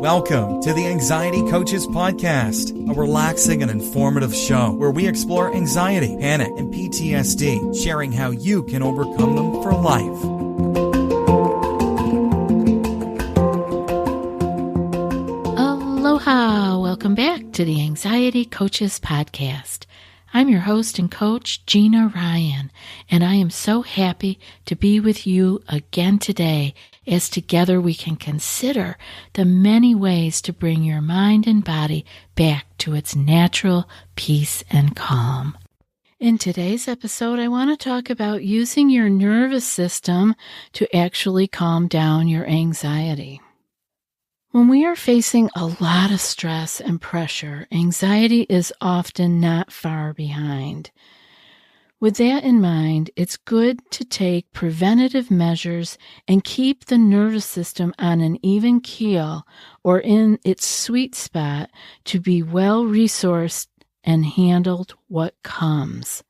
Welcome to the Anxiety Coaches Podcast, a relaxing and informative show where we explore anxiety, panic, and PTSD, sharing how you can overcome them for life. Aloha! Welcome back to the Anxiety Coaches Podcast. I'm your host and coach, Gina Ryan, and I am so happy to be with you again today as together we can consider the many ways to bring your mind and body back to its natural peace and calm. In today's episode, I want to talk about using your nervous system to actually calm down your anxiety. When we are facing a lot of stress and pressure, anxiety is often not far behind. With that in mind, it's good to take preventative measures and keep the nervous system on an even keel or in its sweet spot to be well-resourced and handled what comes.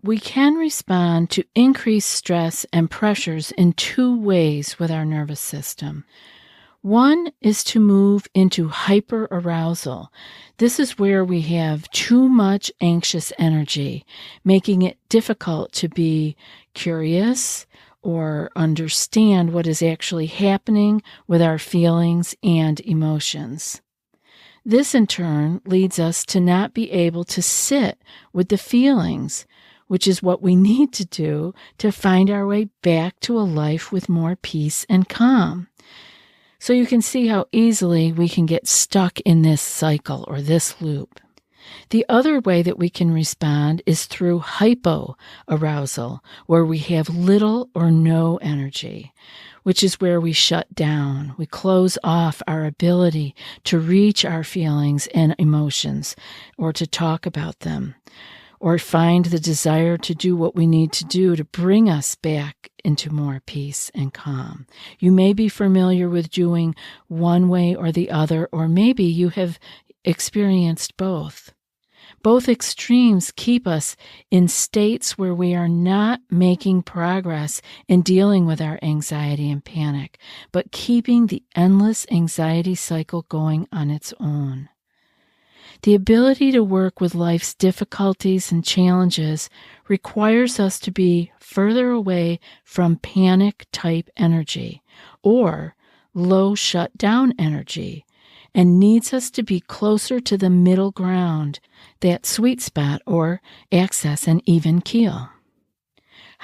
We can respond to increased stress and pressures in two ways with our nervous system. One is to move into hyper arousal. This is where we have too much anxious energy, making it difficult to be curious or understand what is actually happening with our feelings and emotions. This in turn leads us to not be able to sit with the feelings, which is what we need to do to find our way back to a life with more peace and calm. So you can see how easily we can get stuck in this cycle or this loop. The other way that we can respond is through hypo arousal, where we have little or no energy, which is where we shut down. We close off our ability to reach our feelings and emotions or to talk about them, or find the desire to do what we need to do to bring us back into more peace and calm. You may be familiar with doing one way or the other, or maybe you have experienced both. Both extremes keep us in states where we are not making progress in dealing with our anxiety and panic, but keeping the endless anxiety cycle going on its own. The ability to work with life's difficulties and challenges requires us to be further away from panic-type energy or low shut-down energy and needs us to be closer to the middle ground, that sweet spot or access an even keel.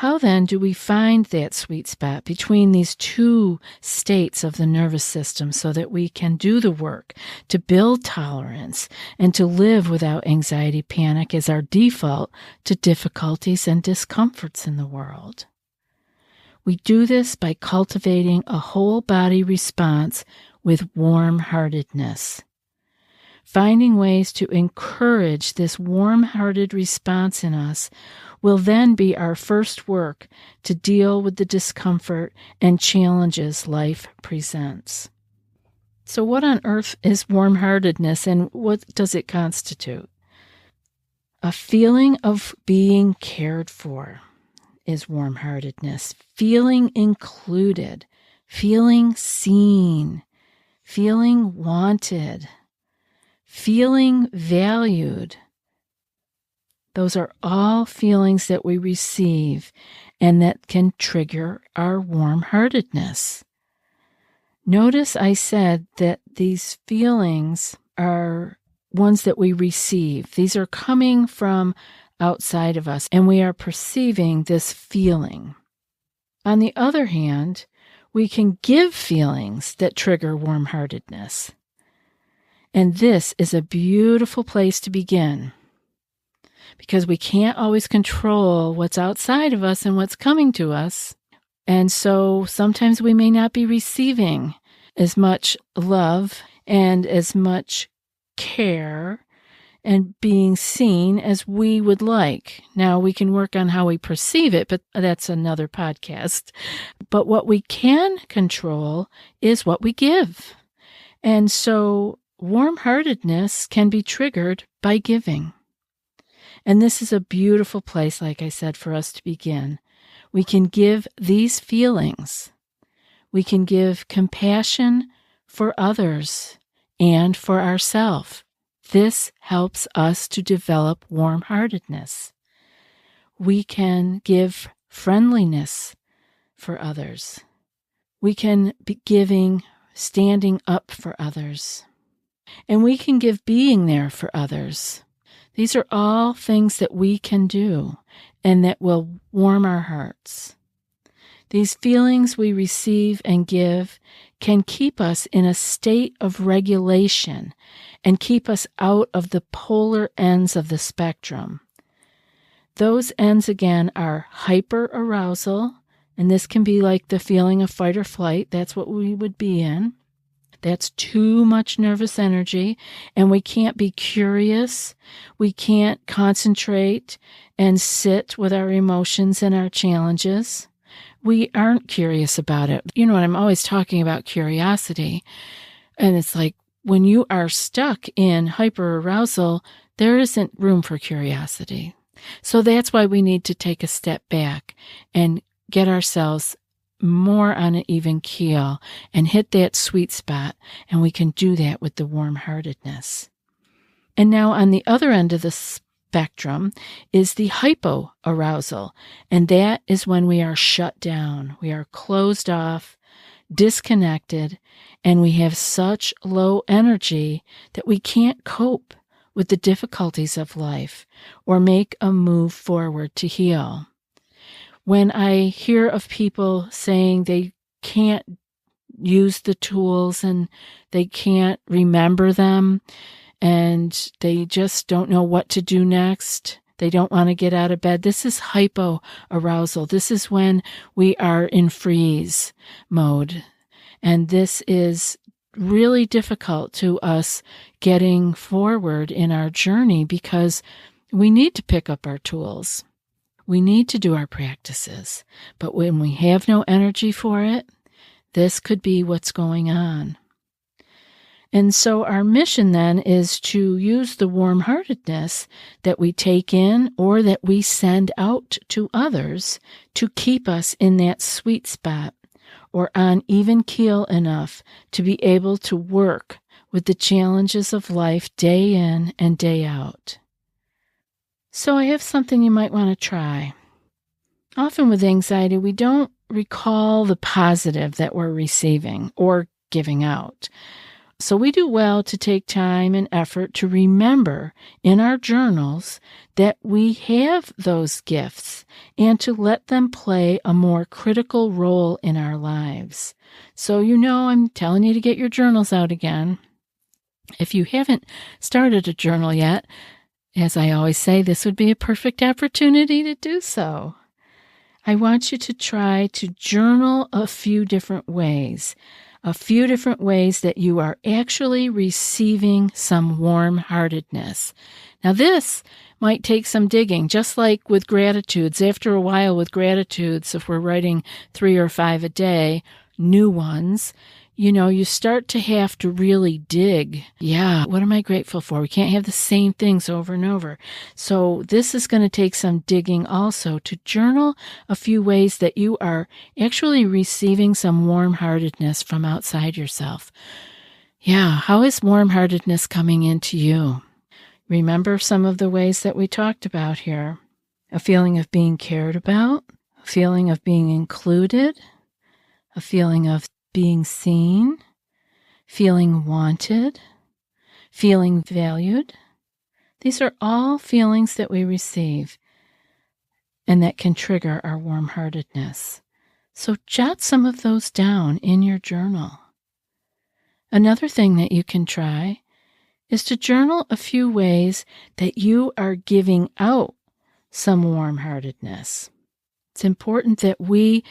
How then do we find that sweet spot between these two states of the nervous system so that we can do the work to build tolerance and to live without anxiety, panic as our default to difficulties and discomforts in the world? We do this by cultivating a whole body response with warmheartedness. Finding ways to encourage this warm-hearted response in us will then be our first work to deal with the discomfort and challenges life presents. So what on earth is warm-heartedness and what does it constitute? A feeling of being cared for is warm-heartedness. Feeling included, feeling seen, feeling wanted, feeling valued. Those are all feelings that we receive and that can trigger our warm-heartedness. Notice I said that these feelings are ones that we receive. These are coming from outside of us, and we are perceiving this feeling. On the other hand, we can give feelings that trigger warm-heartedness. And this is a beautiful place to begin, because we can't always control what's outside of us and what's coming to us. And so sometimes we may not be receiving as much love and as much care and being seen as we would like. Now, we can work on how we perceive it, but that's another podcast. But what we can control is what we give. And so warm-heartedness can be triggered by giving. And this is a beautiful place, like I said, for us to begin. We can give these feelings. We can give compassion for others and for ourselves. This helps us to develop warm-heartedness. We can give friendliness for others. We can be giving, standing up for others. And we can give being there for others. These are all things that we can do and that will warm our hearts. These feelings we receive and give can keep us in a state of regulation and keep us out of the polar ends of the spectrum. Those ends, again, are hyper arousal, and this can be like the feeling of fight or flight. That's what we would be in. That's too much nervous energy, and we can't be curious. We can't concentrate and sit with our emotions and our challenges. We aren't curious about it. You know what? I'm always talking about curiosity, and it's like when you are stuck in hyperarousal, there isn't room for curiosity. So that's why we need to take a step back and get ourselves more on an even keel and hit that sweet spot, and we can do that with the warm-heartedness. And now on the other end of the spectrum is the hypo arousal, and that is when we are shut down, we are closed off, disconnected, and we have such low energy that we can't cope with the difficulties of life or make a move forward to heal. When I hear of people saying they can't use the tools and they can't remember them and they just don't know what to do next, they don't want to get out of bed, this is hypo arousal. This is when we are in freeze mode. And this is really difficult to us getting forward in our journey because we need to pick up our tools. We need to do our practices, but when we have no energy for it, this could be what's going on. And so our mission then is to use the warm-heartedness that we take in or that we send out to others to keep us in that sweet spot or on even keel enough to be able to work with the challenges of life day in and day out. So I have something you might want to try. Often with anxiety, we don't recall the positive that we're receiving or giving out. So we do well to take time and effort to remember in our journals that we have those gifts and to let them play a more critical role in our lives. So I'm telling you to get your journals out again. If you haven't started a journal yet, as I always say, this would be a perfect opportunity to do so. I want you to try to journal a few different ways that you are actually receiving some warm-heartedness. Now, this might take some digging, just like with gratitudes. After a while with gratitudes, if we're writing 3 or 5 a day, new ones, you start to have to really dig. Yeah, what am I grateful for? We can't have the same things over and over. So this is going to take some digging also to journal a few ways that you are actually receiving some warm-heartedness from outside yourself. Yeah, how is warm-heartedness coming into you? Remember some of the ways that we talked about here. A feeling of being cared about, a feeling of being included, a feeling of being seen, feeling wanted, feeling valued. These are all feelings that we receive and that can trigger our warm-heartedness. So jot some of those down in your journal. Another thing that you can try is to journal a few ways that you are giving out some warm-heartedness. It's important that we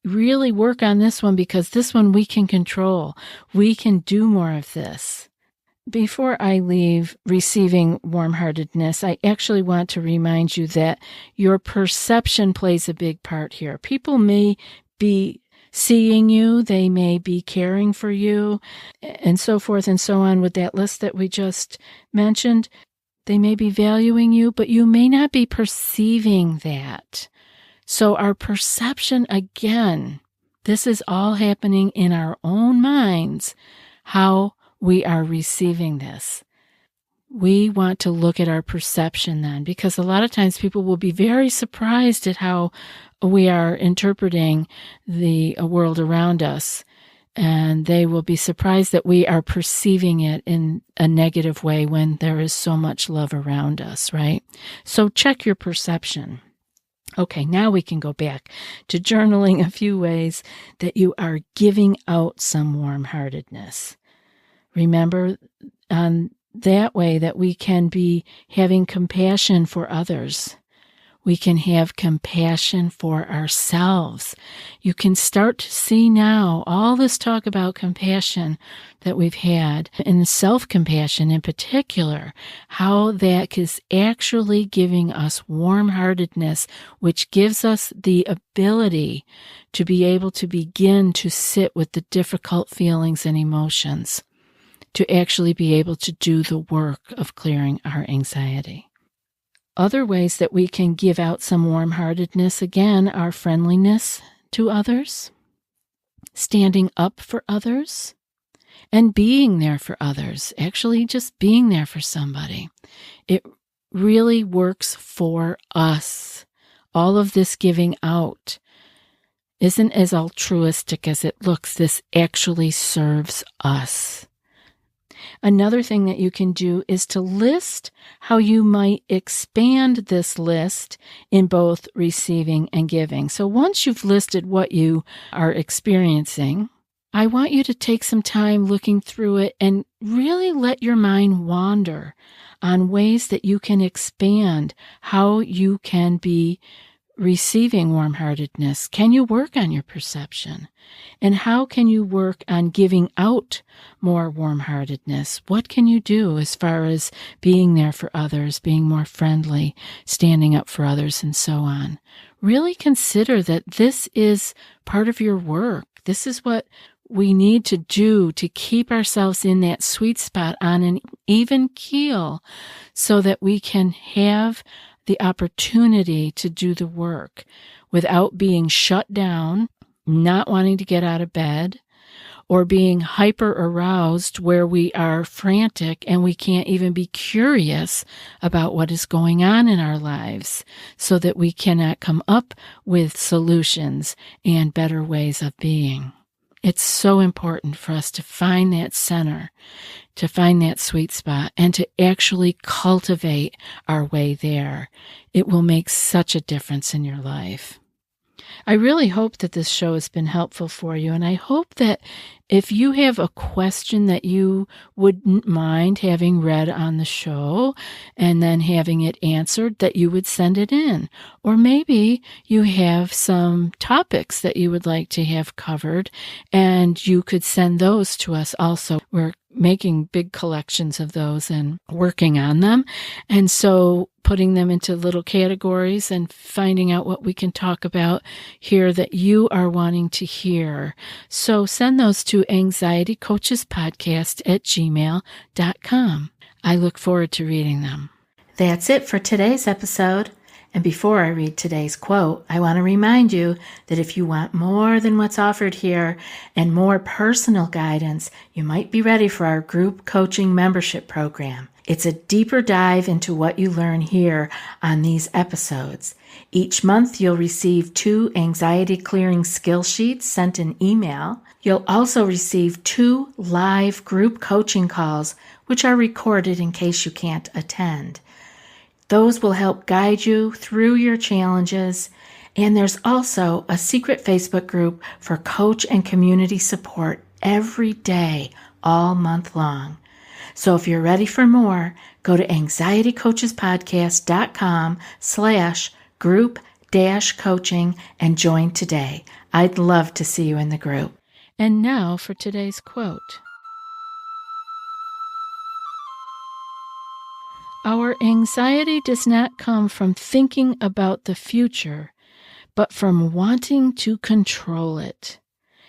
really work on this one because this one we can control. We can do more of this. Before I leave receiving warm-heartedness, I actually want to remind you that your perception plays a big part here. People may be seeing you, they may be caring for you, and so forth and so on with that list that we just mentioned. They may be valuing you, but you may not be perceiving that. So our perception, again, This is all happening in our own minds, how we are receiving this. We want to look at our perception then, because a lot of times people will be very surprised at how we are interpreting the world around us. And they will be surprised that we are perceiving it in a negative way when there is so much love around us, right? So check your perception. Okay, now we can go back to journaling a few ways that you are giving out some warm-heartedness. Remember, that way that we can be having compassion for others. We can have compassion for ourselves. You can start to see now all this talk about compassion that we've had, and self-compassion in particular, how that is actually giving us warm-heartedness, which gives us the ability to be able to begin to sit with the difficult feelings and emotions, to actually be able to do the work of clearing our anxiety. Other ways that we can give out some warm-heartedness, again, are friendliness to others, standing up for others, and being there for others, actually just being there for somebody. It really works for us. All of this giving out isn't as altruistic as it looks. This actually serves us. Another thing that you can do is to list how you might expand this list in both receiving and giving. So once you've listed what you are experiencing, I want you to take some time looking through it and really let your mind wander on ways that you can expand how you can be receiving warm-heartedness. Can you work on your perception? And how can you work on giving out more warm-heartedness? What can you do as far as being there for others, being more friendly, standing up for others, and so on? Really consider that this is part of your work. This is what we need to do to keep ourselves in that sweet spot on an even keel so that we can have the opportunity to do the work without being shut down, not wanting to get out of bed, or being hyper aroused where we are frantic and we can't even be curious about what is going on in our lives so that we cannot come up with solutions and better ways of being. It's so important for us to find that center, to find that sweet spot, and to actually cultivate our way there. It will make such a difference in your life. I really hope that this show has been helpful for you, and I hope that if you have a question that you wouldn't mind having read on the show and then having it answered, that you would send it in. Or maybe you have some topics that you would like to have covered, and you could send those to us also. We're making big collections of those and working on them. And so putting them into little categories and finding out what we can talk about here that you are wanting to hear. So send those to anxietycoachespodcast@gmail.com. I look forward to reading them. That's it for today's episode. And before I read today's quote, I want to remind you that if you want more than what's offered here and more personal guidance, you might be ready for our group coaching membership program. It's a deeper dive into what you learn here on these episodes. Each month, you'll receive 2 anxiety clearing skill sheets sent in email. You'll also receive 2 live group coaching calls, which are recorded in case you can't attend. Those will help guide you through your challenges. And there's also a secret Facebook group for coach and community support every day, all month long. So if you're ready for more, go to anxietycoachespodcast.com/group-coaching and join today. I'd love to see you in the group. And now for today's quote. Our anxiety does not come from thinking about the future, but from wanting to control it.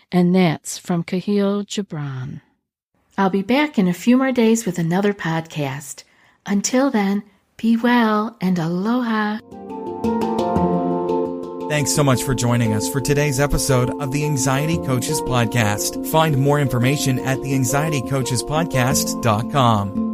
And that's from Kahlil Gibran. I'll be back in a few more days with another podcast. Until then, be well and aloha. Thanks so much for joining us for today's episode of the Anxiety Coaches Podcast. Find more information at theanxietycoachespodcast.com.